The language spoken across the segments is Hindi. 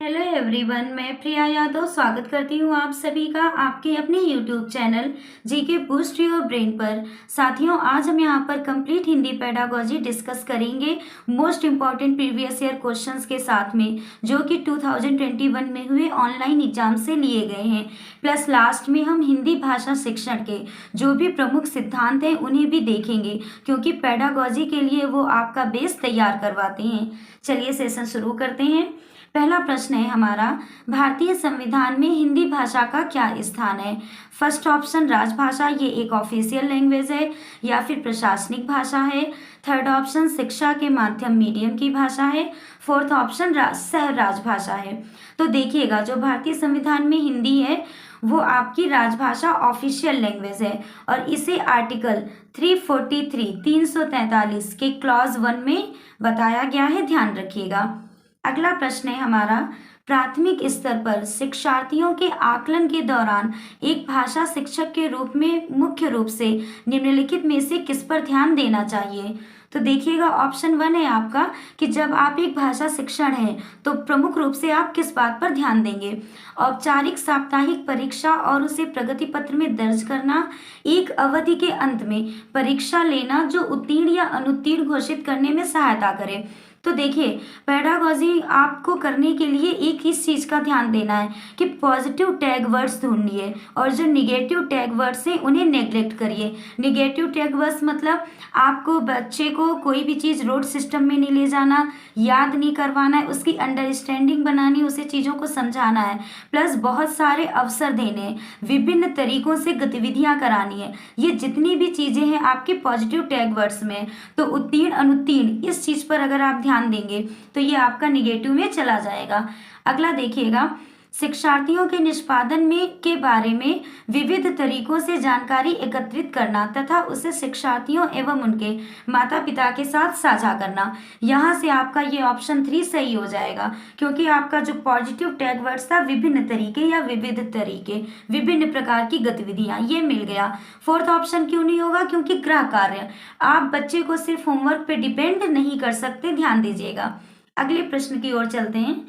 हेलो एवरीवन, मैं प्रिया यादव स्वागत करती हूँ आप सभी का आपके अपने YouTube channel GK boost your brain पर। साथियों, आज हम यहाँ पर कंप्लीट हिंदी पेडागोजी डिस्कस करेंगे most important previous year questions के साथ में, जो कि 2021 में हुए ऑनलाइन एग्जाम से लिए गए हैं। प्लस लास्ट में हम हिंदी भाषा शिक्षण के जो भी प्रमुख सिद्धांत हैं उन्हें भी देखेंगे, क्योंकि पेडागोजी के लिए वो आपका बेस तैयार करवाते हैं। चलिए सेशन शुरू करते हैं। पहला प्रश्न है हमारा, भारतीय संविधान में हिंदी भाषा का क्या स्थान है? फर्स्ट ऑप्शन राजभाषा, ये एक ऑफिशियल लैंग्वेज है या फिर प्रशासनिक भाषा है। थर्ड ऑप्शन शिक्षा के माध्यम मीडियम की भाषा है। फोर्थ ऑप्शन सह राजभाषा है। तो देखिएगा, जो भारतीय संविधान में हिंदी है वो आपकी राजभाषा ऑफिशियल लैंग्वेज है और इसे आर्टिकल 343 के क्लॉज 1 में बताया गया है, ध्यान रखिएगा। अगला प्रश्न है हमारा, प्राथमिक स्तर पर शिक्षार्थियों के आकलन के दौरान एक भाषा शिक्षक के रूप में मुख्य रूप से निम्नलिखित में से किस पर ध्यान देना चाहिए? तो देखिएगा, ऑप्शन 1 है आपका कि जब आप एक भाषा शिक्षण है तो प्रमुख रूप से आप किस बात पर ध्यान देंगे? औपचारिक साप्ताहिक परीक्षा और उसे प्रगति पत्र में दर्ज करना, एक अवधि के अंत में परीक्षा लेना जो उत्तीर्ण या अनुत्तीर्ण घोषित करने में सहायता करे। तो देखिए, पेडागोजी आपको करने के लिए एक ही चीज का ध्यान देना है कि पॉजिटिव टैग वर्ड्स ढूंढिए और जो निगेटिव टैग वर्ड्स हैं उन्हें नेग्लेक्ट करिए। निगेटिव टैग वर्ड्स मतलब आपको बच्चे को कोई भी चीज़ रोड सिस्टम में नहीं ले जाना, याद नहीं करवाना है, उसकी अंडरस्टैंडिंग बनानी, उसे चीज़ों को समझाना है, प्लस बहुत सारे अवसर देने हैं, विभिन्न तरीकों से गतिविधियां करानी है। ये जितनी भी चीज़ें हैं आपके पॉजिटिव टैग वर्ड्स में, तो उत्तीर्ण अनुत्तीर्ण इस चीज़ पर अगर आप ध्यान देंगे तो ये आपका निगेटिव में चला जाएगा। अगला देखिएगा, शिक्षार्थियों के निष्पादन में के बारे में विविध तरीकों से जानकारी एकत्रित करना तथा उसे शिक्षार्थियों एवं उनके माता पिता के साथ साझा करना। यहाँ से आपका ये ऑप्शन 3 सही हो जाएगा, क्योंकि आपका जो पॉजिटिव टैग वर्ड्स था विभिन्न तरीके या विविध तरीके, विभिन्न प्रकार की गतिविधियां, ये मिल गया। फोर्थ ऑप्शन क्यों नहीं होगा? क्योंकि गृह कार्य, आप बच्चे को सिर्फ होमवर्क पे डिपेंड नहीं कर सकते, ध्यान दीजिएगा। अगले प्रश्न की ओर चलते हैं।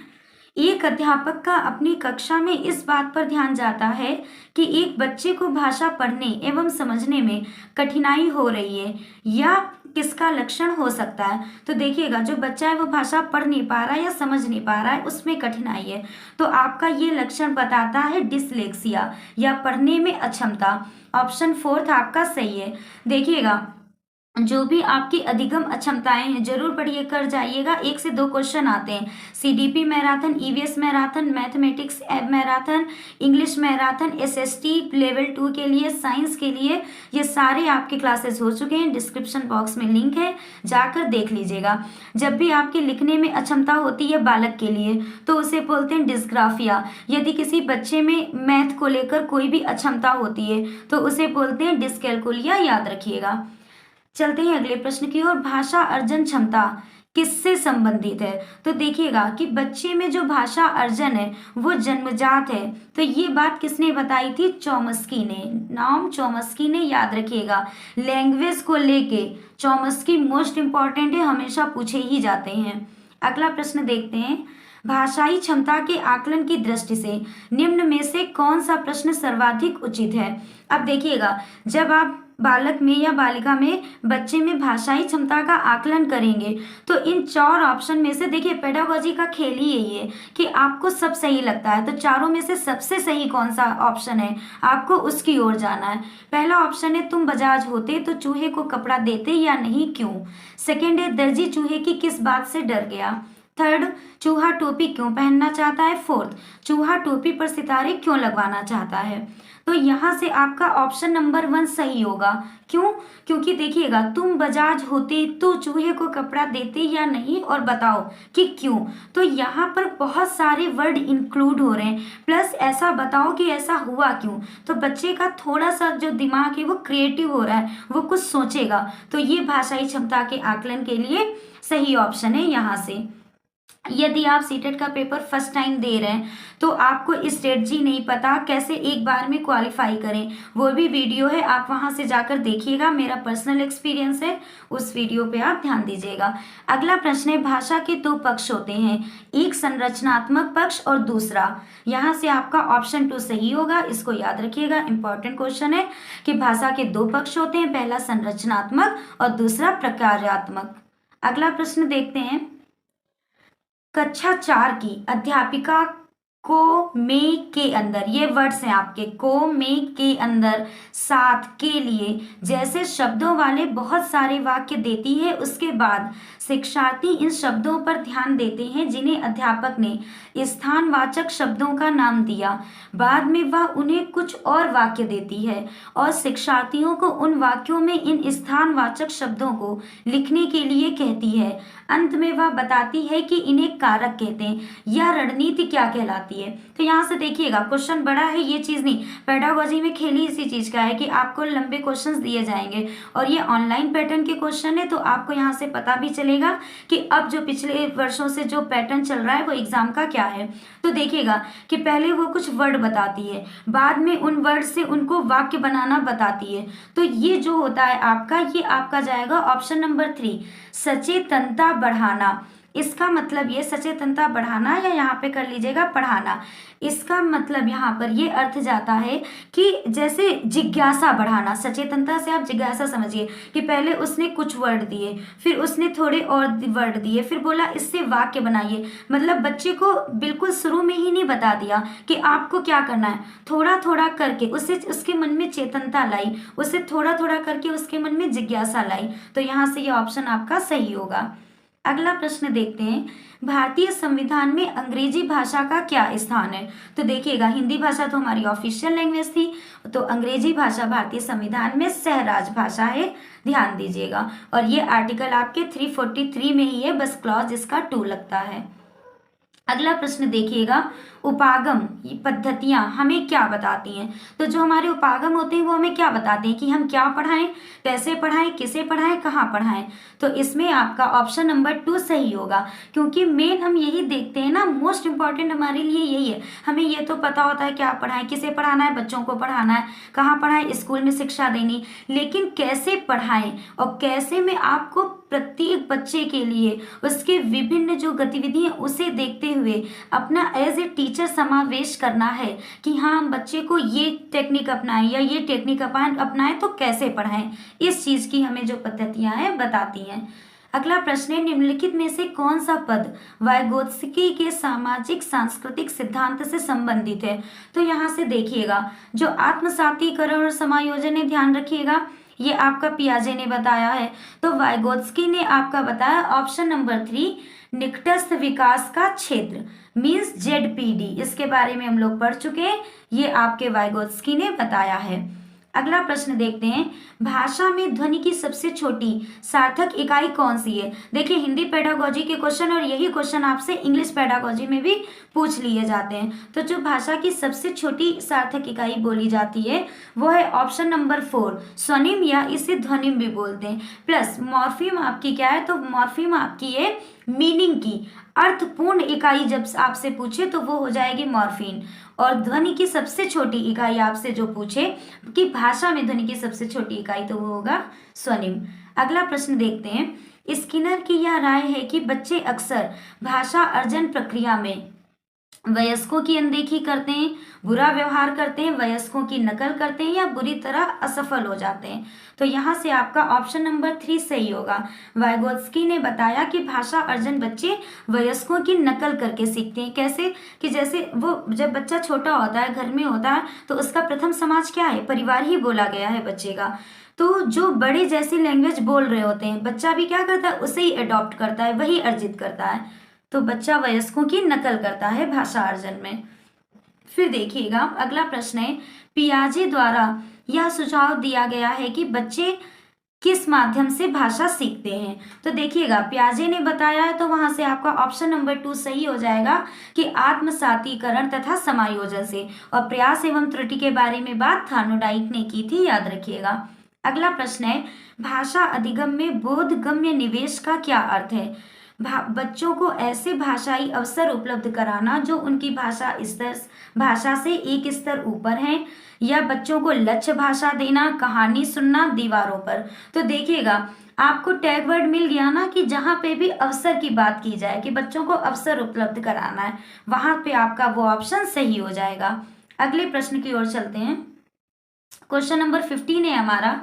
एक अध्यापक का अपनी कक्षा में इस बात पर ध्यान जाता है कि एक बच्चे को भाषा पढ़ने एवं समझने में कठिनाई हो रही है या किसका लक्षण हो सकता है? तो देखिएगा, जो बच्चा है वो भाषा पढ़ नहीं पा रहा है या समझ नहीं पा रहा है, उसमें कठिनाई है, तो आपका ये लक्षण बताता है डिसलेक्सिया या पढ़ने में अक्षमता। ऑप्शन 4 आपका सही है। देखिएगा, जो भी आपकी अधिगम अक्षमताएं हैं जरूर पढ़िए कर जाइएगा। 1 से 2 क्वेश्चन आते हैं, CDP marathon, EVS marathon, mathematics marathon, English marathon, SST level 2 के लिए, साइंस के लिए, ये सारे आपके क्लासेस हो चुके हैं। डिस्क्रिप्शन बॉक्स में लिंक है, जाकर देख लीजिएगा। जब भी आपके लिखने में अक्षमता होती है बालक के लिए तो उसे बोलते हैं डिस्ग्राफिया। यदि किसी बच्चे में मैथ को लेकर कोई भी अक्षमता होती है तो उसे बोलते हैं डिस्कैल्कुलिया, याद रखिएगा। चलते हैं अगले प्रश्न की ओर। भाषा अर्जन क्षमता किससे संबंधित है? तो देखिएगा कि बच्चे में जो भाषा अर्जन है वो जन्मजात है। तो ये बात किसने बताई थी? चॉम्स्की ने, नाम चॉम्स्की ने, याद रखिएगा। लैंग्वेज को लेके चॉम्स्की मोस्ट इंपॉर्टेंट है, हमेशा पूछे ही जाते हैं। अगला प्रश्न देखते हैं, भाषाई क्षमता के आकलन की दृष्टि से निम्न में से कौन सा प्रश्न सर्वाधिक उचित है? अब देखिएगा, जब आप बालक में या बालिका में, बच्चे में भाषाई क्षमता का आकलन करेंगे तो इन 4 ऑप्शन में से, देखिए पेडागोजी का खेल ही यही है कि आपको सब सही लगता है, तो चारों में से सबसे सही कौन सा ऑप्शन है आपको उसकी ओर जाना है। पहला ऑप्शन है, तुम बजाज होते तो चूहे को कपड़ा देते या नहीं, क्यों? सेकेंड है, दर्जी चूहे की किस बात से डर गया? थर्ड, चूहा टोपी क्यों पहनना चाहता है? फोर्थ, चूहा टोपी पर सितारे क्यों लगवाना चाहता है? तो यहाँ से आपका ऑप्शन नंबर 1 सही होगा। क्यों? क्योंकि देखिएगा, तुम बजाज होते तो चूहे को कपड़ा देते या नहीं, और बताओ कि क्यों। तो यहाँ पर बहुत सारे वर्ड इंक्लूड हो रहे हैं, प्लस ऐसा बताओ कि ऐसा हुआ क्यों। तो बच्चे का थोड़ा सा जो दिमाग है वो क्रिएटिव हो रहा है, वो कुछ सोचेगा, तो ये भाषाई क्षमता के आकलन के लिए सही ऑप्शन है यहाँ से। यदि आप सीटेट का पेपर फर्स्ट टाइम दे रहे हैं तो आपको स्ट्रेटजी नहीं पता कैसे एक बार में क्वालिफाई करें, वो भी वीडियो है, आप वहां से जाकर देखिएगा, मेरा पर्सनल एक्सपीरियंस है, उस वीडियो पे आप ध्यान दीजिएगा। अगला प्रश्न है, भाषा के दो पक्ष होते हैं, एक संरचनात्मक पक्ष और दूसरा। यहाँ से आपका ऑप्शन 2 सही होगा, इसको याद रखिएगा, इंपॉर्टेंट क्वेश्चन है कि भाषा के दो पक्ष होते हैं, पहला संरचनात्मक और दूसरा प्रकार्यात्मक। अगला प्रश्न देखते हैं, कक्षा 4 की अध्यापिका को में के अंदर, ये वर्ड्स हैं आपके, को में के अंदर साथ के लिए जैसे शब्दों वाले बहुत सारे वाक्य देती है, उसके बाद शिक्षार्थी इन शब्दों पर ध्यान देते हैं जिन्हें अध्यापक ने स्थानवाचक शब्दों का नाम दिया, बाद में वह उन्हें कुछ और वाक्य देती है और शिक्षार्थियों को उन वाक्यों में इन स्थानवाचक शब्दों को लिखने के लिए कहती है। अंत में वह बताती है कि इन्हें कारक कहते हैं। यह रणनीति क्या कहलाती है? तो यहाँ से देखिएगा, क्वेश्चन बड़ा है, ये चीज़ नहीं, पेडागोजी में खेल ही इसी चीज़ का है कि आपको लंबे क्वेश्चंस दिए जाएंगे और ये ऑनलाइन पैटर्न के क्वेश्चन है, तो आपको यहाँ से पता भी चलेगा कि अब जो पिछले वर्षों से जो पैटर्न चल रहा है वो एग्जाम का क्या है। तो देखिएगा कि पहले वो कुछ वर्ड बताती है, बाद में उन वर्ड से उनको वाक्य बनाना बताती है। तो ये जो होता है आपका, ये आपका जाएगा ऑप्शन नंबर 3, सचेतनता बढ़ाना। इसका मतलब ये सचेतनता बढ़ाना, या यहाँ पे कर लीजिएगा पढ़ाना, इसका मतलब यहाँ पर ये अर्थ जाता है कि जैसे जिज्ञासा बढ़ाना। सचेतनता से आप जिज्ञासा समझिए कि पहले उसने कुछ वर्ड दिए, फिर उसने थोड़े और वर्ड दिए, फिर बोला इससे वाक्य बनाइए। मतलब बच्चे को बिल्कुल शुरू में ही नहीं बता दिया कि आपको क्या करना है, थोड़ा थोड़ा करके उससे उसके मन में चेतनता लाई, उससे थोड़ा थोड़ा करके उसके मन में जिज्ञासा लाई। तो यहाँ से ये ऑप्शन आपका सही होगा। अगला प्रश्न देखते हैं, भारतीय संविधान में अंग्रेजी भाषा का क्या स्थान है? तो देखिएगा, हिंदी भाषा तो हमारी ऑफिशियल लैंग्वेज थी, तो अंग्रेजी भाषा भारतीय संविधान में सहराज भाषा है, ध्यान दीजिएगा। और ये आर्टिकल आपके 343 में ही है, बस क्लॉज इसका 2 लगता है। अगला प्रश्न देखिएगा, उपागम पद्धतियां हमें क्या बताती हैं? तो जो हमारे उपागम होते हैं वो हमें क्या बताते हैं कि हम क्या पढ़ाएं, कैसे पढ़ाएं, किसे पढ़ाएं, कहाँ पढ़ाएं। तो इसमें आपका ऑप्शन नंबर 2 सही होगा, क्योंकि मेन हम यही देखते हैं ना, मोस्ट इंपॉर्टेंट हमारे लिए यही है। हमें ये तो पता होता है क्या पढ़ाएं, किसे पढ़ाना है, बच्चों को पढ़ाना है, कहाँ पढ़ाएं, स्कूल में शिक्षा देनी, लेकिन कैसे पढ़ाएं और कैसे में आपको प्रत्येक बच्चे के लिए उसके विभिन्न जो गतिविधि हैं उसे देखते हुए अपना एज ए टीचर समावेश करना है कि हाँ, हम बच्चे को ये टेक्निक अपनाएं या ये टेक्निक अपनाएं तो कैसे पढ़ाएं। इस चीज की हमें जो पद्धतियां हैं बताती हैं। अगला प्रश्न है, निम्नलिखित में से कौन सा पद वाइगोत्स्की के सामाजिक सांस्कृतिक सिद्धांत से संबंधित है? तो यहाँ से देखिएगा, जो आत्मसातीकरण और समायोजन है, ध्यान रखिएगा, ये आपका पियाजे ने बताया है। तो वाइगोत्स्की ने आपका बताया ऑप्शन नंबर 3, निकटस्थ विकास का क्षेत्र मीन्स ZPD, इसके बारे में हम लोग पढ़ चुके हैं, ये आपके वाइगोत्स्की ने बताया है। अगला प्रश्न देखते हैं, भाषा में ध्वनि की सबसे छोटी सार्थक इकाई कौन सी है? देखिए, हिंदी पेडागोजी के क्वेश्चन और यही क्वेश्चन आपसे इंग्लिश पेडागोजी में भी पूछ लिए जाते हैं। तो जो भाषा की सबसे छोटी सार्थक इकाई बोली जाती है वो है ऑप्शन नंबर 4, स्वनिम, या इसे ध्वनिम भी बोलते हैं। प्लस मॉर्फीम आपकी क्या है? तो मॉर्फीम आपकी है मीनिंग की, अर्थपूर्ण इकाई जब आपसे पूछे तो वो हो जाएगी मॉर्फीन। और ध्वनि की सबसे छोटी इकाई आपसे जो पूछे कि भाषा में ध्वनि की सबसे छोटी इकाई, तो वो होगा स्वनिम। अगला प्रश्न देखते हैं, स्किनर की यह राय है कि बच्चे अक्सर भाषा अर्जन प्रक्रिया में वयस्कों की अनदेखी करते हैं, बुरा व्यवहार करते हैं, वयस्कों की नकल करते हैं या बुरी तरह असफल हो जाते हैं। तो यहाँ से आपका ऑप्शन नंबर 3 सही होगा। वाइगोत्स्की ने बताया कि भाषा अर्जन बच्चे वयस्कों की नकल करके सीखते हैं। कैसे? कि जैसे वो जब बच्चा छोटा होता है, घर में होता है, तो उसका प्रथम समाज क्या है? परिवार ही बोला गया है बच्चे का। तो जो बड़े जैसी लैंग्वेज बोल रहे होते हैं, बच्चा भी क्या करता है? उसे ही अडॉप्ट करता है, वही अर्जित करता है। तो बच्चा वयस्कों की नकल करता है भाषा अर्जन में। फिर देखिएगा, अगला प्रश्न है, पियाजे द्वारा यह सुझाव दिया गया है कि बच्चे किस माध्यम से भाषा सीखते हैं? तो देखिएगा, पियाजे ने बताया है, तो वहां से आपका ऑप्शन नंबर 2 सही हो जाएगा कि आत्मसातीकरण तथा समायोजन से। और प्रयास एवं त्रुटि के बारे में बात थार्नोडाइक ने की थी, याद रखिएगा। अगला प्रश्न है, भाषा अधिगम में बोधगम्य निवेश का क्या अर्थ है? बच्चों को ऐसे भाषाई अवसर उपलब्ध कराना जो उनकी भाषा से एक स्तर ऊपर हैं, या बच्चों को लक्ष्य भाषा देना, कहानी सुनना दीवारों पर। तो देखिएगा आपको टैग वर्ड मिल गया ना कि जहाँ पे भी अवसर की बात की जाए कि बच्चों को अवसर उपलब्ध कराना है, वहां पे आपका वो ऑप्शन सही हो जाएगा। अगले प्रश्न की ओर चलते हैं। क्वेश्चन नंबर 15 है हमारा,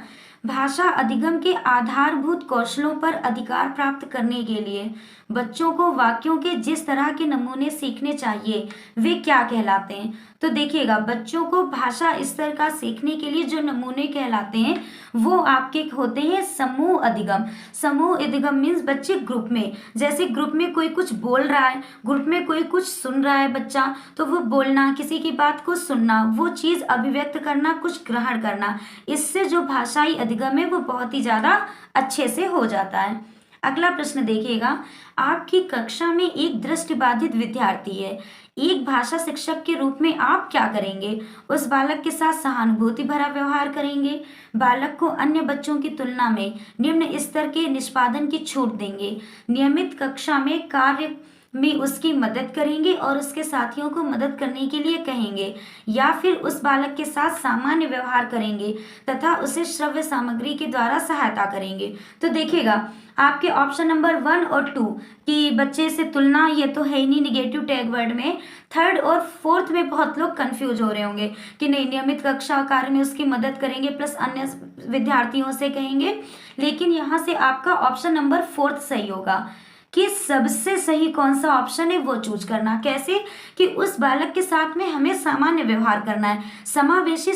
भाषा अधिगम के आधारभूत कौशलों पर अधिकार प्राप्त करने के लिए बच्चों को वाक्यों के जिस तरह के नमूने सीखने चाहिए वे क्या कहलाते हैं। तो देखिएगा बच्चों को भाषा स्तर का सीखने के लिए जो नमूने कहलाते हैं वो आपके होते हैं समूह अधिगम। समूह अधिगम मीन्स बच्चे ग्रुप में, जैसे ग्रुप में कोई कुछ बोल रहा है, ग्रुप में कोई कुछ सुन रहा है बच्चा, तो वो बोलना, किसी की बात को सुनना, वो चीज अभिव्यक्त करना, कुछ ग्रहण करना, इससे जो भाषाई अधिगम है वो बहुत ही ज्यादा अच्छे से हो जाता है। अगला प्रश्न देखिएगा, आपकी कक्षा में एक दृष्टिबाधित विद्यार्थी है, एक भाषा शिक्षक के रूप में आप क्या करेंगे? उस बालक के साथ सहानुभूति भरा व्यवहार करेंगे, बालक को अन्य बच्चों की तुलना में निम्न स्तर के निष्पादन की छूट देंगे, नियमित कक्षा में कार्य में उसकी मदद करेंगे और उसके साथियों को मदद करने के लिए कहेंगे, या फिर उस बालक के साथ सामान्य व्यवहार करेंगे तथा उसे श्रव्य सामग्री के द्वारा सहायता करेंगे। तो देखिएगा आपके ऑप्शन नंबर 1 और 2 कि बच्चे से तुलना, ये तो है ही नहीं निगेटिव टैग वर्ड में। 3rd और 4th में बहुत लोग कंफ्यूज हो रहे होंगे कि नहीं, नियमित कक्षा कार्य में उसकी मदद करेंगे प्लस अन्य विद्यार्थियों से कहेंगे, लेकिन यहाँ से आपका ऑप्शन नंबर 4th सही होगा कि सबसे सही कौन सा ऑप्शन है वो चूज करना। कैसे? कि उस बालक के साथ में हमें सामान्य व्यवहार करना है। समावेशी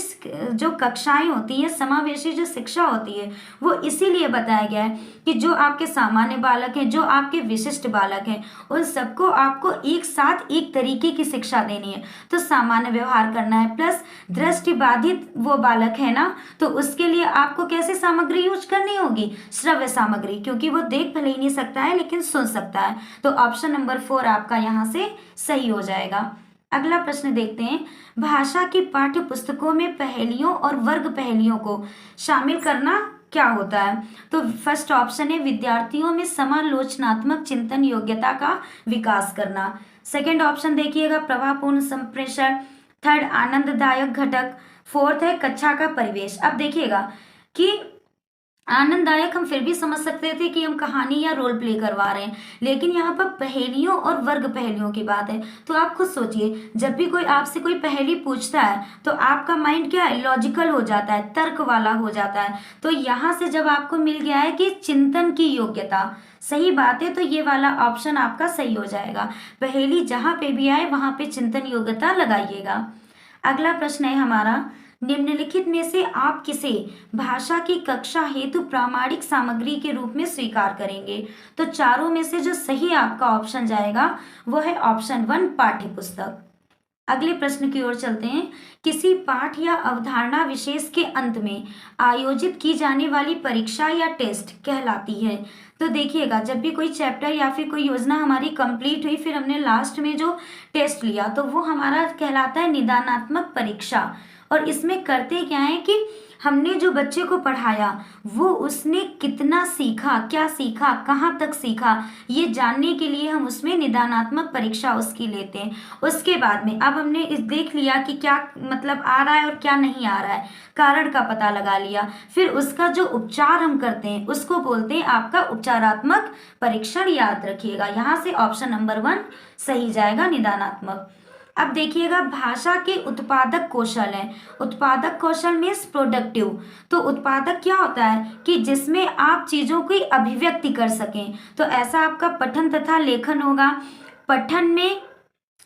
जो कक्षाएं होती हैं, समावेशी जो शिक्षा होती है, वो इसीलिए बताया गया है कि जो आपके सामान्य बालक हैं, जो आपके विशिष्ट बालक हैं, उन सबको आपको एक साथ एक तरीके की शिक्षा देनी है। तो सामान्य व्यवहार करना है, प्लस दृष्टिबाधित वो बालक है ना, तो उसके लिए आपको कैसे सामग्री यूज करनी होगी? श्रव्य सामग्री, क्योंकि वो देख भले ही नहीं सकता है लेकिन सुन सकता है। तो ऑप्शन नंबर 4 आपका यहाँ से सही हो जाएगा। अगला प्रश्न देखते हैं, भाषा की पाठ्य पुस्तकों में पहेलियों और वर्ग पहेलियों को शामिल करना क्या होता है? तो फर्स्ट ऑप्शन है विद्यार्थियों में समालोचनात्मक चिंतन योग्यता का विकास करना। सेकंड ऑप्शन देखिएगा प्रभावपूर्ण संप्रेषण। 3rd आनंददायक घटक। 4th है कक्षा का परिवेश। अब देखिएगा कि आनंददायक हम फिर भी समझ सकते थे कि हम कहानी या रोल प्ले करवा रहे हैं, लेकिन यहाँ पर पहेलियों और वर्ग पहेलियों की बात है। तो आप खुद सोचिए, जब भी कोई आपसे कोई पहेली पूछता है तो आपका माइंड क्या है? लॉजिकल हो जाता है, तर्क वाला हो जाता है। तो यहाँ से जब आपको मिल गया है कि चिंतन की योग्यता, सही बात है, तो ये वाला ऑप्शन आपका सही हो जाएगा। पहेली जहाँ पे भी आए वहां पे चिंतन योग्यता लगाइएगा। अगला प्रश्न है हमारा, निम्नलिखित में से आप किसे भाषा की कक्षा हेतु प्रामाणिक सामग्री के रूप में स्वीकार करेंगे? तो चारों में से जो सही आपका ऑप्शन जाएगा वो है ऑप्शन 1 पाठ्य पुस्तक। अगले प्रश्न की ओर चलते हैं, किसी पाठ या अवधारणा विशेष के अंत में आयोजित की जाने वाली परीक्षा या टेस्ट कहलाती है? तो देखिएगा जब भी कोई चैप्टर या फिर कोई योजना हमारी कंप्लीट हुई, फिर हमने लास्ट में जो टेस्ट लिया तो वो हमारा कहलाता है निदानात्मक परीक्षा। और इसमें करते क्या है कि हमने जो बच्चे को पढ़ाया वो उसने कितना सीखा, क्या सीखा, कहाँ तक सीखा, ये जानने के लिए हम उसमें निदानात्मक परीक्षा उसकी लेते हैं। उसके बाद में अब हमने इस देख लिया कि क्या मतलब आ रहा है और क्या नहीं आ रहा है, कारण का पता लगा लिया, फिर उसका जो उपचार हम करते हैं उसको बोलते हैं आपका उपचारात्मक परीक्षण। याद रखिएगा, यहाँ से ऑप्शन नंबर 1 सही जाएगा, निदानात्मक। अब देखिएगा भाषा के उत्पादक कौशल है। उत्पादक कौशल मीन्स प्रोडक्टिव। तो उत्पादक क्या होता है कि जिसमें आप चीजों की अभिव्यक्ति कर सकें। तो ऐसा आपका पठन तथा लेखन होगा। पठन में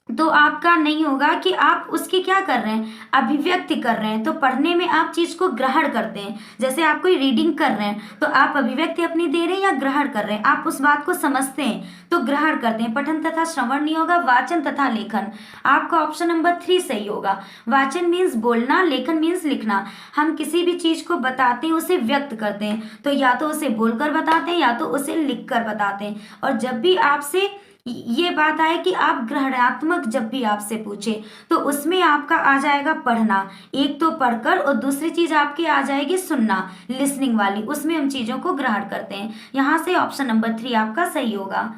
तो आपका नहीं होगा कि आप उसकी क्या कर रहे हैं, अभिव्यक्ति कर रहे हैं। तो पढ़ने में आप चीज को ग्रहण करते हैं, जैसे आप कोई रीडिंग कर रहे हैं तो आप अभिव्यक्ति अपनी दे रहे हैं या ग्रहण कर रहे हैं, आप उस बात को समझते हैं तो ग्रहण करते हैं। पठन तथा श्रवण नहीं होगा, वाचन तथा लेखन। आपका ऑप्शन नंबर 3 सही होगा। वाचन मीन्स बोलना, लेखन मीन्स लिखना। हम किसी भी चीज को बताते हैं, उसे व्यक्त करते हैं, तो या तो उसे बोलकर बताते हैं या तो उसे लिखकर बताते हैं। और जब भी आपसे ये बात आए कि आप ग्रहणात्मक जब भी आपसे पूछे तो उसमें आपका आ जाएगा पढ़ना, एक तो पढ़कर, और दूसरी चीज आपकी आ जाएगी सुनना, लिसनिंग वाली, उसमें हम चीजों को ग्रहण करते हैं। यहाँ से ऑप्शन नंबर 3 आपका सही होगा।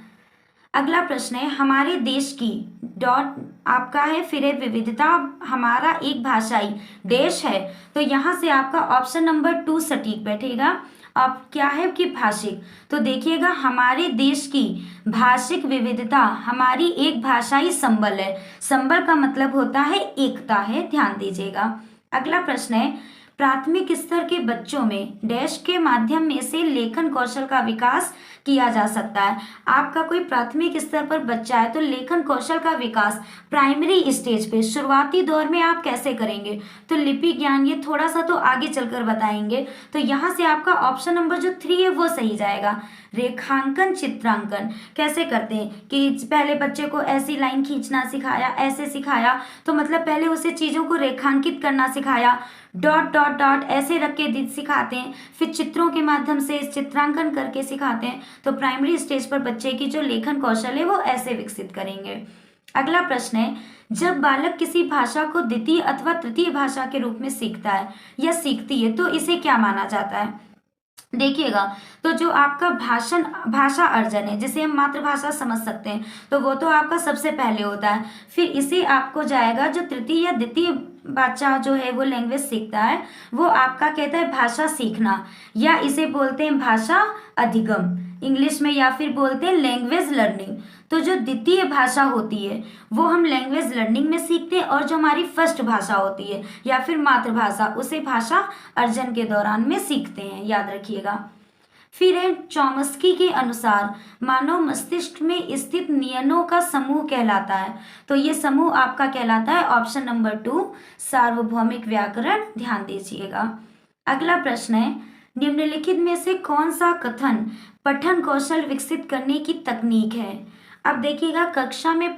अगला प्रश्न है, हमारे देश की डॉट आपका है, फिर है विविधता, हमारा एक भाषाई देश है। तो यहाँ से आपका ऑप्शन नंबर 2 सटीक बैठेगा। अब क्या है कि भाषिक, तो देखिएगा हमारे देश की भाषिक विविधता हमारी एक भाषाई संबल है। संबल का मतलब होता है एकता है, ध्यान दीजिएगा। अगला प्रश्न है, प्राथमिक स्तर के बच्चों में डैश के माध्यम में से लेखन कौशल का विकास किया जा सकता है। आपका कोई प्राथमिक स्तर पर बच्चा है तो लेखन कौशल का विकास प्राइमरी स्टेज पे शुरुआती दौर में आप कैसे करेंगे, तो लिपि ज्ञान ये थोड़ा सा तो आगे चलकर बताएंगे। तो यहाँ से आपका ऑप्शन नंबर जो 3 है वो सही जाएगा। रेखांकन चित्रांकन कैसे करते हैं कि पहले बच्चे को ऐसी लाइन खींचना सिखाया, ऐसे सिखाया, तो मतलब पहले उसे चीज़ों को रेखांकित करना सिखाया, डॉट डॉट डॉट ऐसे रख के सिखाते हैं, फिर चित्रों के माध्यम से चित्रांकन करके सिखाते हैं। तो प्राइमरी स्टेज पर बच्चे की जो लेखन कौशल है वो ऐसे विकसित करेंगे। अगला प्रश्न है, जब बालक किसी भाषा को द्वितीय अथवा तृतीय भाषा के रूप में सीखता है या सीखती है तो इसे क्या माना जाता है। देखिएगा, तो जो आपका भाषा अर्जन है जिसे हम मातृभाषा समझ सकते हैं, तो वो तो आपका सबसे पहले होता है। फिर इसे आपको जाएगा जो तृतीय या द्वितीय बच्चा जो है वो लैंग्वेज सीखता है, वो आपका कहता है भाषा सीखना, या इसे बोलते हैं भाषा अधिगम इंग्लिश में, या फिर बोलते हैं लैंग्वेज लर्निंग। तो जो द्वितीय भाषा होती है वो हम लैंग्वेज लर्निंग में सीखते हैं, और जो हमारी फर्स्ट भाषा होती है या फिर मातृभाषा उसे भाषा अर्जन के दौरान में सीखते हैं, याद रखिएगा। फिर है चॉम्स्की के अनुसार मानव मस्तिष्क में स्थित नियमों का समूह कहलाता है। तो ये समूह आपका कहलाता है ऑप्शन नंबर 2 सार्वभौमिक व्याकरण, ध्यान दीजिएगा। अगला प्रश्न है, निम्नलिखित में से कौन सा कथन पठन कौशल विकसित करने की तकनीक है। अब देखिएगा, कक्षा में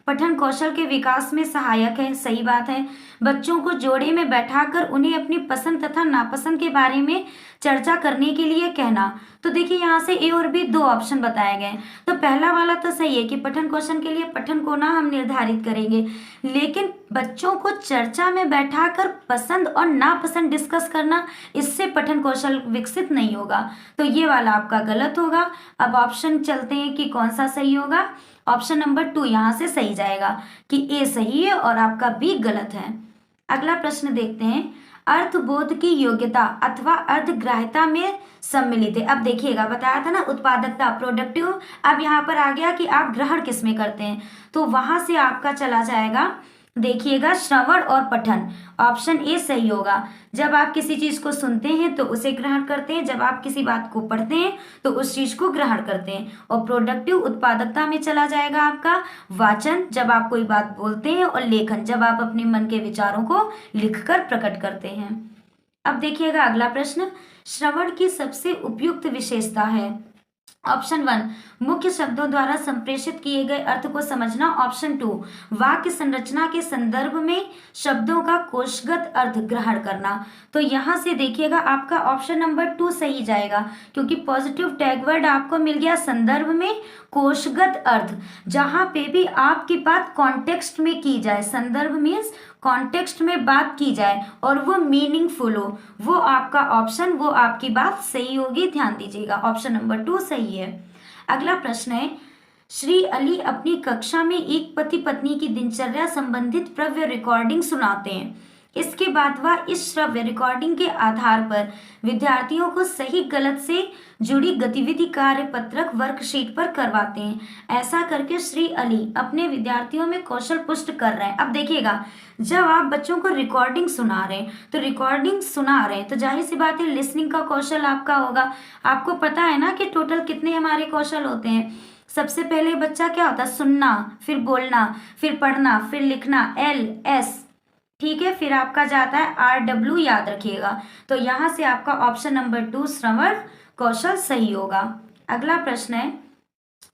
पठन कौशल के विकास में सहायक है, सही बात है। बच्चों को जोड़े में बैठाकर उन्हें अपनी पसंद तथा नापसंद के बारे में चर्चा करने के लिए कहना। तो देखिए यहाँ से ए और बी 2 ऑप्शन बताए गए। तो पहला वाला तो सही है कि पठन कौशल के लिए पठन कोना हम निर्धारित करेंगे, लेकिन बच्चों को चर्चा में बैठाकर पसंद और नापसंद डिस्कस करना, इससे पठन कौशल विकसित नहीं होगा। तो ये वाला आपका गलत होगा। अब ऑप्शन चलते हैं कि कौन सा सही होगा। ऑप्शन नंबर 2 यहाँ से सही जाएगा कि ए सही है और आपका बी गलत है। अगला प्रश्न देखते हैं, अर्थबोध की योग्यता अथवा अर्थग्राह्यता में सम्मिलित है। अब देखिएगा, बताया था ना उत्पादकता प्रोडक्टिव, अब यहाँ पर आ गया कि आप ग्रहण किस में करते हैं, तो वहां से आपका चला जाएगा, देखिएगा श्रवण और पठन, ऑप्शन ए सही होगा। जब आप किसी चीज को सुनते हैं तो उसे ग्रहण करते हैं, जब आप किसी बात को पढ़ते हैं तो उस चीज को ग्रहण करते हैं। और प्रोडक्टिव उत्पादकता में चला जाएगा आपका वाचन, जब आप कोई बात बोलते हैं, और लेखन, जब आप अपने मन के विचारों को लिखकर प्रकट करते हैं। अब देखिएगा अगला प्रश्न, श्रवण की सबसे उपयुक्त विशेषता है। ऑप्शन 1 मुख्य शब्दों द्वारा संप्रेषित किए गए अर्थ को समझना। ऑप्शन 2 वाक्य संरचना के संदर्भ में शब्दों का कोशगत अर्थ ग्रहण करना। तो यहाँ से देखिएगा आपका ऑप्शन नंबर 2 सही जाएगा, क्योंकि पॉजिटिव टैग वर्ड आपको मिल गया संदर्भ में कोशगत अर्थ, जहाँ पे भी आपकी बात कॉन्टेक्स्ट में की जाए, संदर्भ मीन्स कॉन्टेक्स्ट में बात की जाए और वो मीनिंगफुल हो, वो आपका ऑप्शन, वो आपकी बात सही होगी, ध्यान दीजिएगा। ऑप्शन नंबर 2 सही है। अगला प्रश्न है, श्री अली अपनी कक्षा में एक पति पत्नी की दिनचर्या संबंधित श्रव्य रिकॉर्डिंग सुनाते हैं। इसके बाद वह इस श्रव्य रिकॉर्डिंग के आधार पर विद्यार्थियों को सही गलत से जुड़ी गतिविधि कार्य पत्रक वर्कशीट पर करवाते हैं। ऐसा करके श्री अली अपने विद्यार्थियों में कौशल पुष्ट कर रहे हैं। अब देखिएगा, जब आप बच्चों को रिकॉर्डिंग सुना रहे हैं तो जाहिर सी बात है लिसनिंग का कौशल आपका होगा। आपको पता है ना कि टोटल कितने हमारे कौशल होते हैं। सबसे पहले बच्चा क्या होता है, सुनना, फिर बोलना, फिर पढ़ना, फिर लिखना, LS, ठीक है, फिर आपका जाता है RW, याद रखिएगा। तो यहाँ से आपका ऑप्शन नंबर 2 श्रवण कौशल सही होगा। अगला प्रश्न है,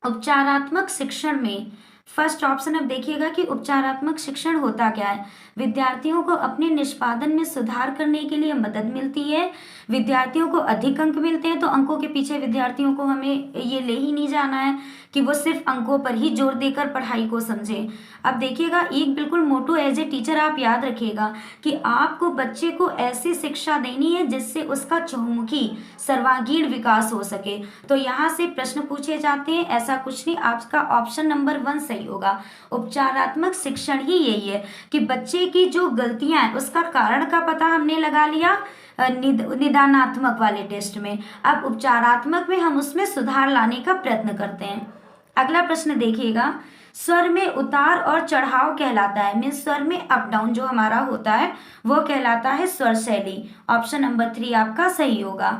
उपचारात्मक शिक्षण में फर्स्ट ऑप्शन। अब देखिएगा कि उपचारात्मक शिक्षण होता क्या है। विद्यार्थियों को अपने निष्पादन में सुधार करने के लिए मदद मिलती है। विद्यार्थियों को अधिक अंक मिलते हैं, तो अंकों के पीछे विद्यार्थियों को हमें ये ले ही नहीं जाना है कि वो सिर्फ अंकों पर ही जोर देकर पढ़ाई को समझे। अब देखिएगा, एक बिल्कुल मोटो एज ए टीचर आप याद रखिएगा कि आपको बच्चे को ऐसी शिक्षा देनी है जिससे उसका चहुमुखी सर्वांगीण विकास हो सके। तो यहाँ से प्रश्न पूछे जाते हैं, ऐसा कुछ नहीं, आपका ऑप्शन नंबर 1 सही होगा। उपचारात्मक शिक्षण ही यही है कि बच्चे की जो गलतियां हैं उसका कारण का पता हमने लगा लिया निदानात्मक वाले टेस्ट में। अब उपचारात्मक में हम उसमें सुधार लाने का प्रयत्न करते हैं। अगला प्रश्न देखिएगा, स्वर में उतार और चढ़ाव कहलाता है, मीन्स स्वर में अप डाउन जो हमारा होता है वो कहलाता है स्वर शैली। ऑप्शन नंबर 3 आपका सही होगा।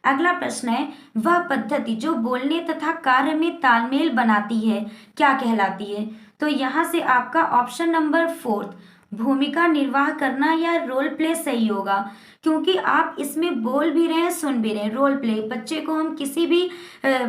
अगला प्रश्न है, वह पद्धति जो बोलने तथा कार्य में तालमेल बनाती है क्या कहलाती है? तो यहाँ से आपका ऑप्शन नंबर 4 भूमिका निर्वाह करना या रोल प्ले सही होगा, क्योंकि आप इसमें बोल भी रहे हैं सुन भी रहे हैं। रोल प्ले, बच्चे को हम किसी भी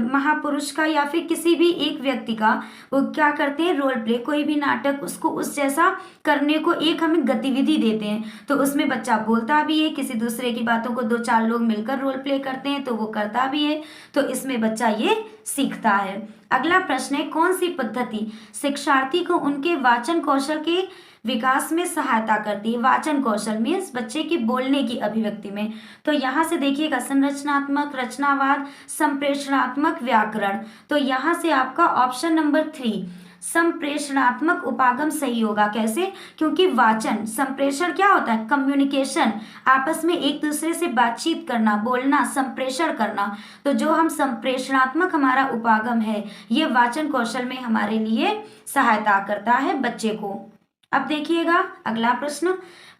महापुरुष का या फिर किसी भी एक व्यक्ति का वो क्या करते हैं, रोल प्ले, कोई भी नाटक उसको उस जैसा करने को एक हमें गतिविधि देते हैं, तो उसमें बच्चा बोलता भी है, किसी दूसरे की बातों को 2-4 लोग मिलकर रोल प्ले करते हैं तो वो करता भी है, तो इसमें बच्चा ये सीखता है। अगला प्रश्न है, कौन सी पद्धति शिक्षार्थी को उनके वाचन कौशल के विकास में सहायता करती है? वाचन कौशल मीन्स बच्चे की बोलने की अभिव्यक्ति में। तो यहाँ से देखिएगा, संरचनात्मक, रचनावाद, संप्रेषणात्मक, व्याकरण। तो यहाँ से आपका ऑप्शन नंबर 3 संप्रेषणात्मक उपागम सही होगा। कैसे? क्योंकि वाचन, संप्रेषण क्या होता है? कम्युनिकेशन, आपस में एक दूसरे से बातचीत करना, बोलना, संप्रेषण करना। तो जो हम संप्रेषणात्मक हमारा उपागम है ये वाचन कौशल में हमारे लिए सहायता करता है बच्चे को। अब देखिएगा अगला प्रश्न,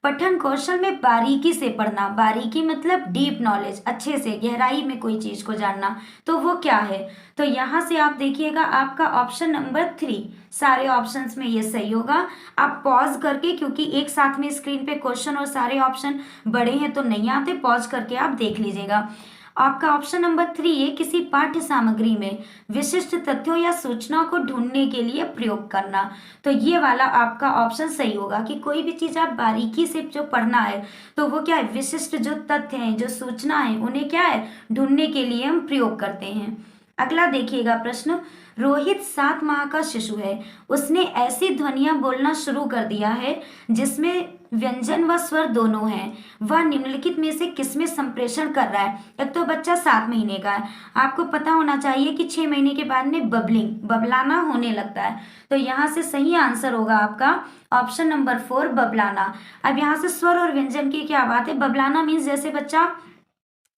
पठन कौशल में बारीकी से पढ़ना, बारीकी मतलब डीप नॉलेज, अच्छे से गहराई में कोई चीज को जानना, तो वो क्या है? तो यहाँ से आप देखिएगा आपका ऑप्शन नंबर 3 सारे ऑप्शंस में ये सही होगा। आप पॉज करके, क्योंकि एक साथ में स्क्रीन पे क्वेश्चन और सारे ऑप्शन बड़े हैं तो नहीं आते, पॉज करके आप देख लीजिएगा। आपका ऑप्शन नंबर 3 है किसी पाठ्य सामग्री में विशिष्ट तथ्यों या सूचनाओं को ढूंढने के लिए प्रयोग करना। तो ये वाला आपका ऑप्शन सही होगा कि कोई भी चीज आप बारीकी से जो पढ़ना है तो वो क्या है, विशिष्ट जो तथ्य हैं, जो सूचना है, उन्हें क्या है, ढूंढने के लिए हम प्रयोग करते हैं। अगला देखिएगा प्रश्न, रोहित 7 माह का शिशु है, उसने ऐसी ध्वनियां बोलना शुरू कर दिया है जिसमें व्यंजन व स्वर दोनों हैं, वह निम्नलिखित में से किसमें संप्रेषण कर रहा है? एक तो बच्चा 7 महीने का है, आपको पता होना चाहिए कि 6 महीने के बाद में बबलाना होने लगता है, तो यहाँ से सही आंसर होगा आपका ऑप्शन नंबर 4 बबलाना। अब यहाँ से स्वर और व्यंजन की क्या बात है? बबलाना मीन्स जैसे बच्चा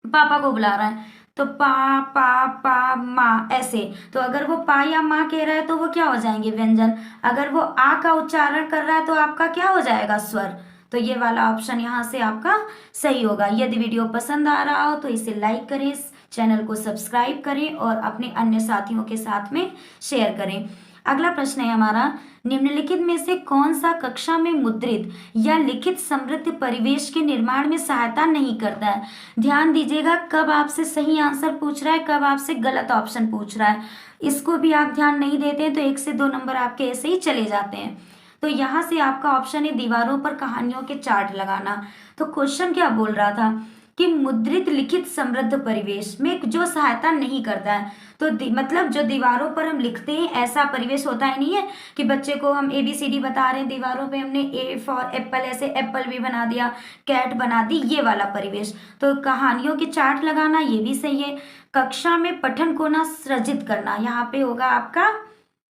पापा को बुला रहा है तो पा पा पा माँ ऐसे, तो अगर वो पा या माँ कह रहा है तो वो क्या हो जाएंगे, व्यंजन। अगर वो आ का उच्चारण कर रहा है तो आपका क्या हो जाएगा, स्वर। तो ये वाला ऑप्शन यहाँ से आपका सही होगा। यदि वीडियो पसंद आ रहा हो तो इसे लाइक करें, इस चैनल को सब्सक्राइब करें और अपने अन्य साथियों के साथ में शेयर करें। अगला प्रश्न है हमारा, निम्नलिखित में से कौन सा कक्षा में मुद्रित या लिखित समृद्ध परिवेश के निर्माण में सहायता नहीं करता है? ध्यान दीजिएगा कब आपसे सही आंसर पूछ रहा है, कब आपसे गलत ऑप्शन पूछ रहा है, इसको भी आप ध्यान नहीं देते हैं तो 1 से 2 नंबर आपके ऐसे ही चले जाते हैं। तो यहाँ से आपका ऑप्शन है दीवारों पर कहानियों के चार्ट लगाना। तो क्वेश्चन क्या बोल रहा था कि मुद्रित लिखित समृद्ध परिवेश में जो सहायता नहीं करता है, तो मतलब जो दीवारों पर हम लिखते हैं ऐसा परिवेश होता है, नहीं है कि बच्चे को हम ABCD बता रहे हैं, दीवारों पे हमने A फॉर एप्पल ऐसे एप्पल भी बना दिया, कैट बना दी, ये वाला परिवेश। तो कहानियों के चार्ट लगाना ये भी सही है। कक्षा में पठन को ना सृजित करना, यहाँ पे होगा आपका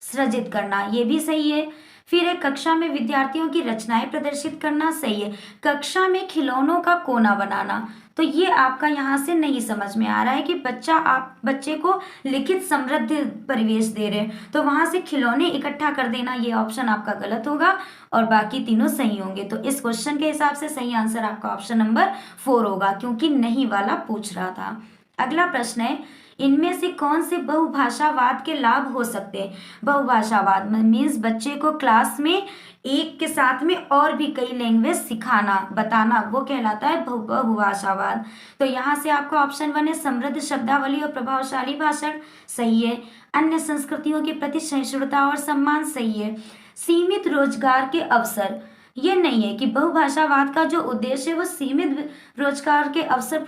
सृजित करना, ये भी सही है। फिर एक कक्षा में विद्यार्थियों की रचनाएं प्रदर्शित करना, सही है। कक्षा में खिलौनों का कोना बनाना, तो ये आपका यहाँ से नहीं समझ में आ रहा है कि आप बच्चे को लिखित समृद्ध परिवेश दे रहे हैं तो वहां से खिलौने इकट्ठा कर देना, ये ऑप्शन आपका गलत होगा और बाकी तीनों सही होंगे। तो इस क्वेश्चन के हिसाब से सही आंसर आपका ऑप्शन नंबर 4 होगा, क्योंकि नहीं वाला पूछ रहा था। अगला प्रश्न है, इनमें से कौन से बहुभाषावाद के लाभ हो सकते हैं? बहुभाषावाद मीन्स बच्चे को क्लास में एक के साथ में और भी कई लैंग्वेज सिखाना, बताना, वो कहलाता है बहुभाषावाद। तो यहाँ से आपका ऑप्शन 1 है समृद्ध शब्दावली और प्रभावशाली भाषण, सही है। अन्य संस्कृतियों के प्रति सहिष्णुता और सम्मान, सही है। सीमित रोजगार के अवसर, ये नहीं है कि बहुभाषावाद का जो उद्देश्य है वो सीमित रोजगार के अवसर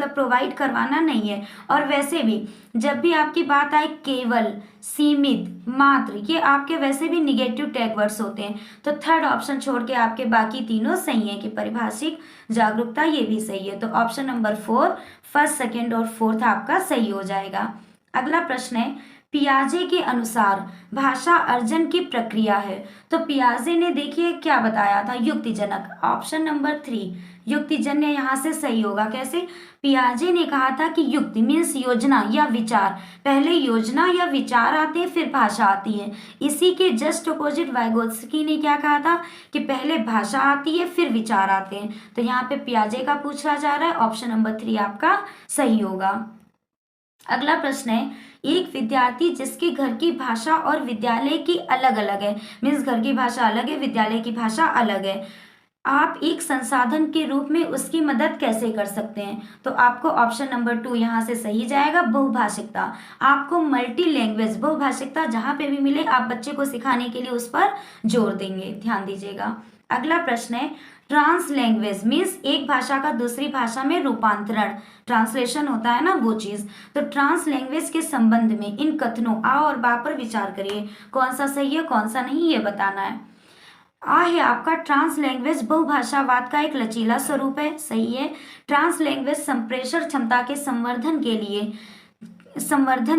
प्रोवाइड करवाना नहीं है। और वैसे भी जब भी आपकी बात आए केवल, सीमित, मात्र, ये आपके वैसे भी निगेटिव टैग वर्ड्स होते हैं। तो थर्ड ऑप्शन छोड़ के आपके बाकी तीनों सही है कि परिभाषिक जागरूकता ये भी सही है। तो ऑप्शन नंबर 4 फर्स्ट, सेकेंड और फोर्थ आपका सही हो जाएगा। अगला प्रश्न है, पियाजे के अनुसार भाषा अर्जन की प्रक्रिया है। तो पियाजे ने देखिए क्या बताया था, युक्तिजनक। ऑप्शन नंबर 3 युक्तिजन्य यहाँ से सही होगा। कैसे? पियाजे ने कहा था कि युक्ति मीन्स योजना या विचार, पहले योजना या विचार आते हैं फिर भाषा आती है। इसी के जस्ट अपोजिट वाइगोत्स्की ने क्या कहा था कि पहले भाषा आती है फिर विचार आते हैं। तो यहाँ पे पियाजे का पूछा जा रहा है, ऑप्शन नंबर 3 आपका सही होगा। अगला प्रश्न है, एक विद्यार्थी जिसके घर की भाषा और विद्यालय की अलग अलग है, मीन्स घर की भाषा अलग है, विद्यालय की भाषा अलग है, आप एक संसाधन के रूप में उसकी मदद कैसे कर सकते हैं? तो आपको ऑप्शन नंबर 2 यहाँ से सही जाएगा, बहुभाषिकता। आपको मल्टी लैंग्वेज, बहुभाषिकता जहाँ पे भी मिले आप बच्चे को सिखाने के लिए उस पर जोर देंगे, ध्यान दीजिएगा। अगला प्रश्न है, ट्रांस लैंग्वेज मीन्स एक भाषा का दूसरी भाषा में रूपांतरण, ट्रांसलेशन होता है ना वो चीज। तो ट्रांस लैंग्वेज के संबंध में इन कथनों आ और बा पर विचार करिए, कौन सा सही है कौन सा नहीं ये बताना है। आ है आपका ट्रांस लैंग्वेज बहुभाषावाद का एक लचीला स्वरूप है, सही है। ट्रांस लैंग्वेज संप्रेषण क्षमता के संवर्धन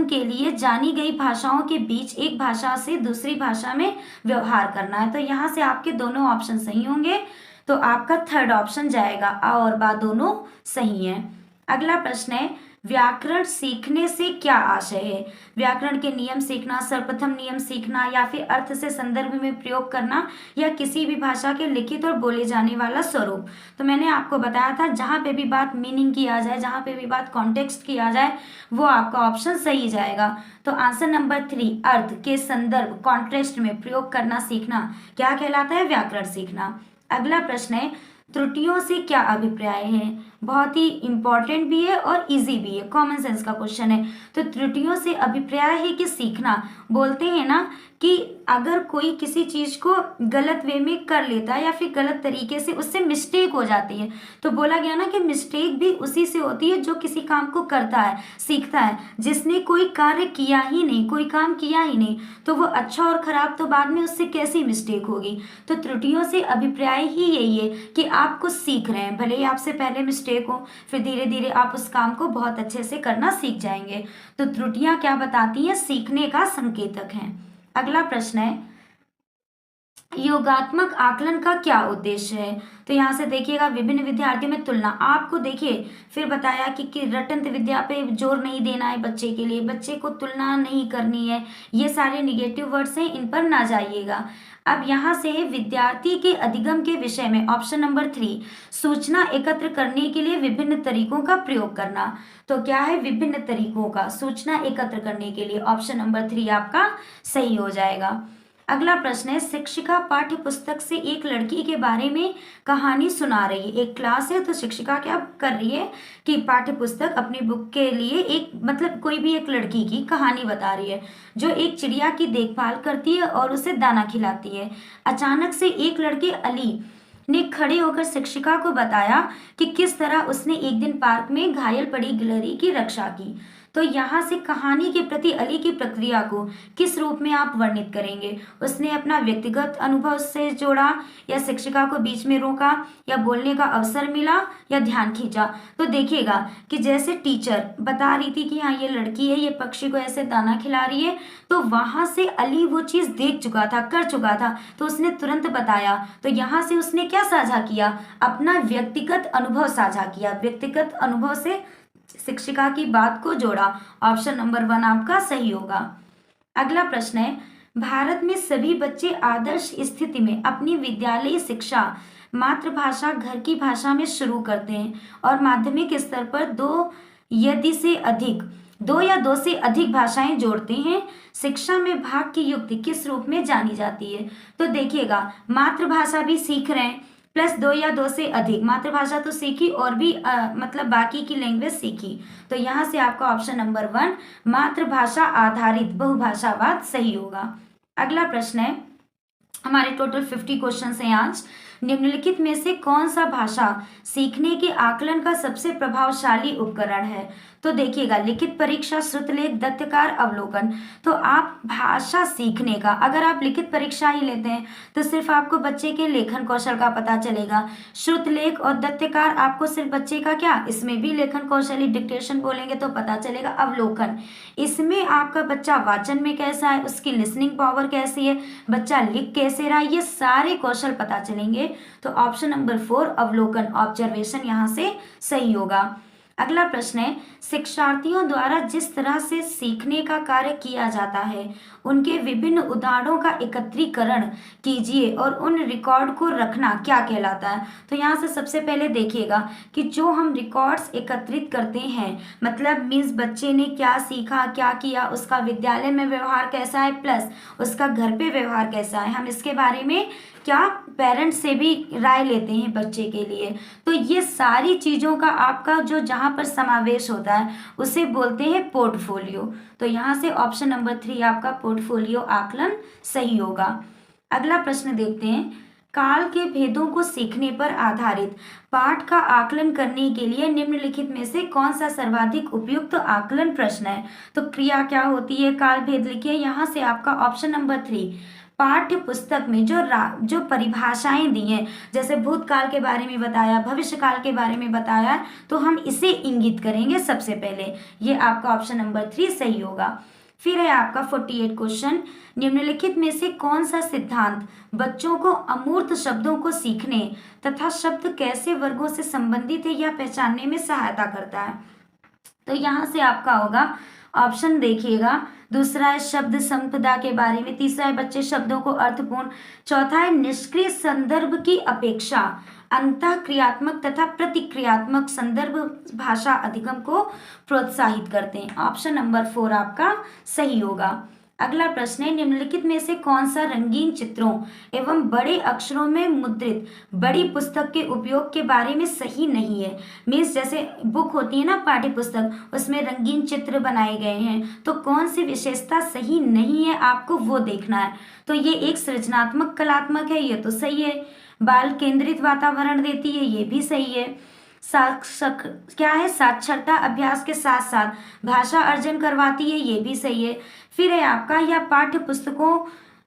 के लिए जानी गई भाषाओं के बीच एक भाषा से दूसरी भाषा में व्यवहार करना है। तो यहाँ से आपके दोनों ऑप्शन सही होंगे। तो आपका थर्ड ऑप्शन जाएगा, आ और बा दोनों सही है। अगला प्रश्न है, व्याकरण सीखने से क्या आशय है? व्याकरण के नियम सीखना, सर्वप्रथम नियम सीखना, या फिर अर्थ से संदर्भ में प्रयोग करना, या किसी भी भाषा के लिखित और बोले जाने वाला स्वरूप। तो मैंने आपको बताया था जहाँ पे भी बात मीनिंग की आ जाए, जहाँ पे भी बात कॉन्टेक्स्ट की आ जाए, वो आपका ऑप्शन सही जाएगा। तो आंसर नंबर 3 अर्थ के संदर्भ कॉन्टेक्स्ट में प्रयोग करना सीखना क्या कहलाता है? व्याकरण सीखना। अगला प्रश्न है, त्रुटियों से क्या अभिप्राय है? बहुत ही इंपॉर्टेंट भी है और इजी भी है, कॉमन सेंस का क्वेश्चन है। तो त्रुटियों से अभिप्राय है कि सीखना, बोलते हैं ना कि अगर कोई किसी चीज को गलत वे में कर लेता है या फिर गलत तरीके से उससे मिस्टेक हो जाती है, तो बोला गया ना कि मिस्टेक भी उसी से होती है जो किसी काम को करता है, सीखता है। जिसने कोई कार्य किया ही नहीं, कोई काम किया ही नहीं, तो वो अच्छा और खराब तो बाद में उससे कैसी मिस्टेक होगी। तो त्रुटियों से अभिप्राय ही यही है कि आप कुछ सीख रहे हैं, भले ही आपसे पहले मिस्टेक हो, फिर धीरे धीरे आप उस काम को बहुत अच्छे से करना सीख जाएंगे। तो त्रुटियां क्या बताती हैं? सीखने का संकेतक हैं। अगला प्रश्न है, योगात्मक आकलन का क्या उद्देश्य है? तो यहाँ से देखिएगा, विभिन्न विद्यार्थियों में तुलना। आपको देखिए फिर बताया कि रटंत विद्या पे जोर नहीं देना है बच्चे के लिए, बच्चे को तुलना नहीं करनी है, ये सारे निगेटिव वर्ड्स हैं, इन पर ना जाइएगा। अब यहाँ से विद्यार्थी के अधिगम के विषय में ऑप्शन नंबर 3 सूचना एकत्र करने के लिए विभिन्न तरीकों का प्रयोग करना। तो क्या है? विभिन्न तरीकों का सूचना एकत्र करने के लिए ऑप्शन नंबर 3 आपका सही हो जाएगा। अगला प्रश्न है, शिक्षिका पाठ्य पुस्तक से एक लड़की के बारे में कहानी सुना रही है। एक क्लास है तो शिक्षिका क्या कर रही है कि पाठ्य पुस्तक अपनी बुक के लिए एक कोई भी एक लड़की की कहानी बता रही है जो एक चिड़िया की देखभाल करती है और उसे दाना खिलाती है। अचानक से एक लड़के अली ने खड़े होकर शिक्षिका को बताया कि किस तरह उसने एक दिन पार्क में घायल पड़ी गिलहरी की रक्षा की। तो यहाँ से कहानी के प्रति अली की प्रक्रिया को किस रूप में आप वर्णित करेंगे? उसने अपना व्यक्तिगत अनुभव से जोड़ा, या शिक्षिका को बीच में रोका, या बोलने का अवसर मिला, या ध्यान खींचा? तो देखिएगा कि जैसे टीचर बता रही थी कि हाँ ये लड़की है, ये पक्षी को ऐसे दाना खिला रही है, तो वहां से अली वो चीज देख चुका था, कर चुका था, तो उसने तुरंत बताया। तो यहाँ से उसने क्या साझा किया? अपना व्यक्तिगत अनुभव साझा किया, व्यक्तिगत अनुभव से शिक्षिका की बात को जोड़ा। ऑप्शन नंबर 1 आपका सही होगा। अगला प्रश्न है, भारत में सभी बच्चे आदर्श स्थिति में अपनी विद्यालयी शिक्षा मातृभाषा घर की भाषा में शुरू करते हैं और माध्यमिक स्तर पर दो या दो से अधिक भाषाएं जोड़ते हैं। शिक्षा में भाग की युक्ति किस रूप में जानी जाती है? तो देखिएगा, मातृभाषा भी सीख रहे हैं प्लस 2 या 2 से अधिक, मातृभाषा तो सीखी और भी बाकी की लैंग्वेज सीखी। तो यहाँ से आपका ऑप्शन नंबर 1 मातृभाषा आधारित बहुभाषावाद सही होगा। अगला प्रश्न है, हमारे टोटल 50 क्वेश्चन हैं आज। निम्नलिखित में से कौन सा भाषा सीखने के आकलन का सबसे प्रभावशाली उपकरण है? तो देखिएगा, लिखित परीक्षा, श्रुतलेख, दत्तकार, अवलोकन। तो आप भाषा सीखने का, अगर आप लिखित परीक्षा ही लेते हैं तो सिर्फ आपको बच्चे के लेखन कौशल का पता चलेगा। श्रुतलेख और दत्तकार आपको सिर्फ बच्चे का क्या, इसमें भी लेखन कौशल ही, डिक्टेशन बोलेंगे तो पता चलेगा। अवलोकन, इसमें आपका बच्चा वाचन में कैसा है, उसकी लिसनिंग पावर कैसी है, बच्चा लिख कैसे रहा है, ये सारे कौशल पता चलेंगे। तो ऑप्शन नंबर 4 अवलोकन, ऑब्जर्वेशन यहाँ से सही होगा। अगला प्रश्न है, शिक्षार्थियों द्वारा जिस तरह से सीखने का कार्य किया जाता है उनके विभिन्न उदाहरणों का एकत्रीकरण कीजिए और उन रिकॉर्ड को रखना क्या कहलाता है? तो यहाँ से सबसे पहले देखिएगा कि जो हम रिकॉर्ड्स एकत्रित करते हैं, मतलब मीन्स बच्चे ने क्या सीखा, क्या किया, उसका विद्यालय में व्यवहार कैसा है, प्लस उसका घर पे व्यवहार कैसा है, हम इसके बारे में क्या पेरेंट्स से भी राय लेते हैं बच्चे के लिए। तो ये सारी चीज़ों का आपका जो जहाँ पर समावेश होता है उसे बोलते हैं पोर्टफोलियो। तो यहाँ से ऑप्शन नंबर 3 आपका पोर्टफोलियो आकलन सही होगा। अगला प्रश्न देखते हैं, काल के भेदों को सीखने पर आधारित पाठ का आकलन करने के लिए निम्नलिखित में से कौन सा सर्वाधिक उपयुक्त आकलन प्रश्न है? तो क्रिया क्या होती है, काल भेद लिखिए। यहाँ से आपका ऑप्शन नंबर 3, पाठ्य पुस्तक में जो परिभाषाएं दी हैं, जैसे भूतकाल के बारे में बताया, भविष्य काल के बारे में बताया, तो हम इसे इंगित करेंगे सबसे पहले। ये आपका ऑप्शन नंबर 3 सही होगा। फिर है आपका 48 क्वेश्चन, निम्नलिखित में से कौन सा सिद्धांत बच्चों को अमूर्त शब्दों को सीखने तथा शब्द कैसे वर्गों से संबंधित है यह पहचानने में सहायता करता है? तो यहाँ से आपका होगा ऑप्शन देखिएगा, दूसरा है शब्द संपदा के बारे में, तीसरा है बच्चे शब्दों को अर्थपूर्ण, चौथा है निष्क्रिय संदर्भ की अपेक्षा अंतः क्रियात्मक तथा प्रतिक्रियात्मक संदर्भ भाषा अधिगम को प्रोत्साहित करते हैं। ऑप्शन नंबर 4 आपका सही होगा। अगला प्रश्न है, निम्नलिखित में से कौन सा रंगीन चित्रों एवं बड़े अक्षरों में मुद्रित बड़ी पुस्तक के उपयोग के बारे में सही नहीं है? मीन्स जैसे बुक होती है ना पाठ्य पुस्तक, उसमें रंगीन चित्र बनाए गए हैं, तो कौन सी विशेषता सही नहीं है आपको वो देखना है। तो ये एक सृजनात्मक कलात्मक है, ये तो सही है। बाल केंद्रित वातावरण देती है, ये भी सही है। क्या है, साक्षरता अभ्यास के साथ साथ भाषा अर्जन करवाती है, ये भी सही है। फिर है आपका, यह पाठ्य पुस्तकों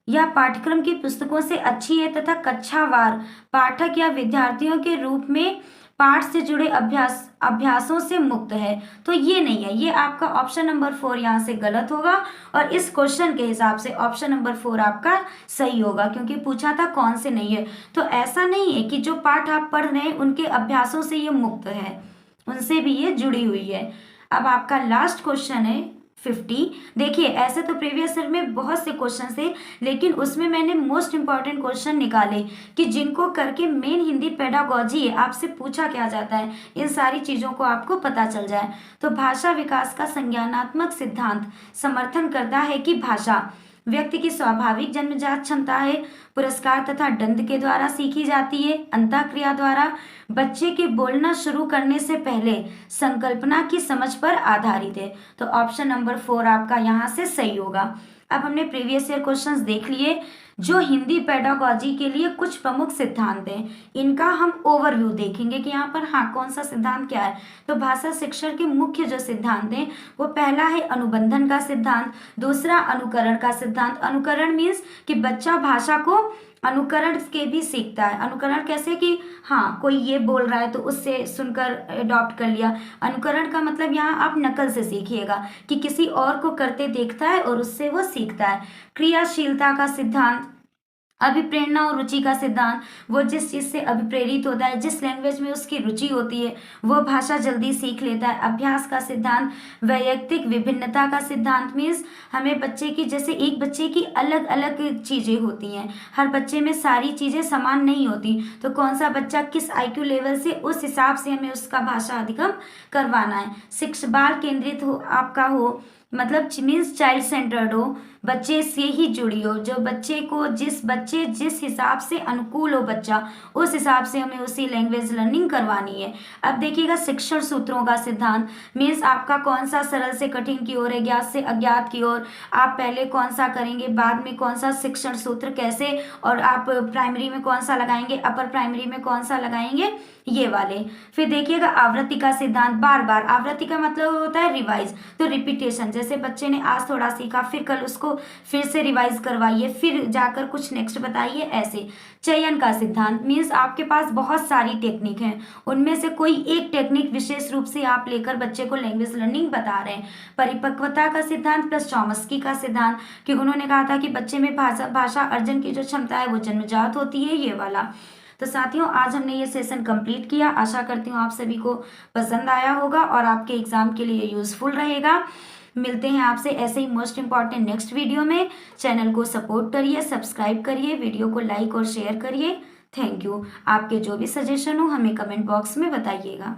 या पाठ्यक्रम की पुस्तकों से अच्छी है तथा कक्षावार पाठक या विद्यार्थियों के रूप में पाठ से जुड़े अभ्यासों से मुक्त है। तो ये नहीं है, ये आपका ऑप्शन नंबर 4 यहाँ से गलत होगा। और इस क्वेश्चन के हिसाब से ऑप्शन नंबर 4 आपका सही होगा, क्योंकि पूछा था कौन से नहीं है। तो ऐसा नहीं है कि जो पाठ आप पढ़ रहे हैं उनके अभ्यासों से ये मुक्त है, उनसे भी ये जुड़ी हुई है। अब आपका लास्ट क्वेश्चन है 50। देखिए, ऐसे तो प्रीवियस ईयर में बहुत से क्वेश्चन थे, लेकिन उसमें मैंने मोस्ट इंपॉर्टेंट क्वेश्चन निकाले कि जिनको करके मेन हिंदी पेडागोजी है, आपसे पूछा क्या जाता है, इन सारी चीज़ों को आपको पता चल जाए। तो भाषा विकास का संज्ञानात्मक सिद्धांत समर्थन करता है कि भाषा व्यक्ति की स्वाभाविक जन्मजात क्षमता है, पुरस्कार तथा दंड के द्वारा सीखी जाती है, अंतःक्रिया द्वारा, बच्चे के बोलना शुरू करने से पहले संकल्पना की समझ पर आधारित है। तो ऑप्शन नंबर 4 आपका यहाँ से सही होगा। अब हमने प्रीवियस ईयर क्वेश्चंस देख लिए जो हिंदी पेडागोजी के लिए कुछ प्रमुख सिद्धांत हैं, इनका हम ओवरव्यू देखेंगे कि यहाँ पर हाँ कौन सा सिद्धांत क्या है। तो भाषा शिक्षण के मुख्य जो सिद्धांत हैं वो पहला है अनुबंधन का सिद्धांत, दूसरा अनुकरण का सिद्धांत। अनुकरण मीन्स कि बच्चा भाषा को अनुकरण के भी सीखता है। अनुकरण कैसे कि हाँ कोई ये बोल रहा है तो उससे सुनकर अडॉप्ट कर लिया। अनुकरण का मतलब यहाँ आप नकल से सीखिएगा कि किसी और को करते देखता है और उससे वो सीखता है। क्रियाशीलता का सिद्धांत, अभिप्रेरणा और रुचि का सिद्धांत, वो जिस चीज़ से अभिप्रेरित होता है, जिस लैंग्वेज में उसकी रुचि होती है वो भाषा जल्दी सीख लेता है। अभ्यास का सिद्धांत, वैयक्तिक विभिन्नता का सिद्धांत मीन्स हमें बच्चे की, जैसे एक बच्चे की अलग अलग चीज़ें होती हैं, हर बच्चे में सारी चीज़ें समान नहीं होती, तो कौन सा बच्चा किस IQ लेवल से, उस हिसाब से हमें उसका भाषा अधिगम करवाना है। बाल केंद्रित हो आपका हो, मतलब मीन्स चाइल्ड सेंटर्ड हो, बच्चे से ही जुड़ी हो, जो बच्चे को जिस हिसाब से अनुकूल हो बच्चा, उस हिसाब से हमें उसी लैंग्वेज लर्निंग करवानी है। अब देखिएगा शिक्षण सूत्रों का सिद्धांत मीन्स आपका कौन सा सरल से कठिन की ओर है, ज्ञात से अज्ञात की ओर, आप पहले कौन सा करेंगे, बाद में कौन सा शिक्षण सूत्र कैसे, और आप प्राइमरी में कौन सा लगाएंगे, अपर प्राइमरी में कौन सा लगाएंगे, ये वाले। फिर देखिएगा आवृत्ति का सिद्धांत, बार बार, आवृत्ति का मतलब होता है रिवाइज, तो रिपीटेशन, जैसे बच्चे ने आज थोड़ा सीखा फिर कल उसको फिर से रिवाइज करवाइए, फिर जाकर कुछ नेक्स्ट बताइए, ऐसे। चयन का सिद्धांत मीन्स आपके पास बहुत सारी टेक्निक हैं, उनमें से कोई एक टेक्निक विशेष रूप से आप लेकर बच्चे को लैंग्वेज लर्निंग बता रहे हैं। परिपक्वता का सिद्धांत प्लस चॉम्स्की का सिद्धांत, कि उन्होंने कहा था कि बच्चे में भाषा अर्जन की जो क्षमता है वो जन्मजात होती है, ये वाला। तो साथियों आज हमने ये सेशन कंप्लीट किया, आशा करती हूँ आप सभी को पसंद आया होगा और आपके एग्जाम के लिए यूजफुल रहेगा। मिलते हैं आपसे ऐसे ही मोस्ट इंपॉर्टेंट नेक्स्ट वीडियो में। चैनल को सपोर्ट करिए, सब्सक्राइब करिए, वीडियो को लाइक और शेयर करिए। Thank you. आपके जो भी सजेशन हो हमें कमेंट बॉक्स में बताइएगा।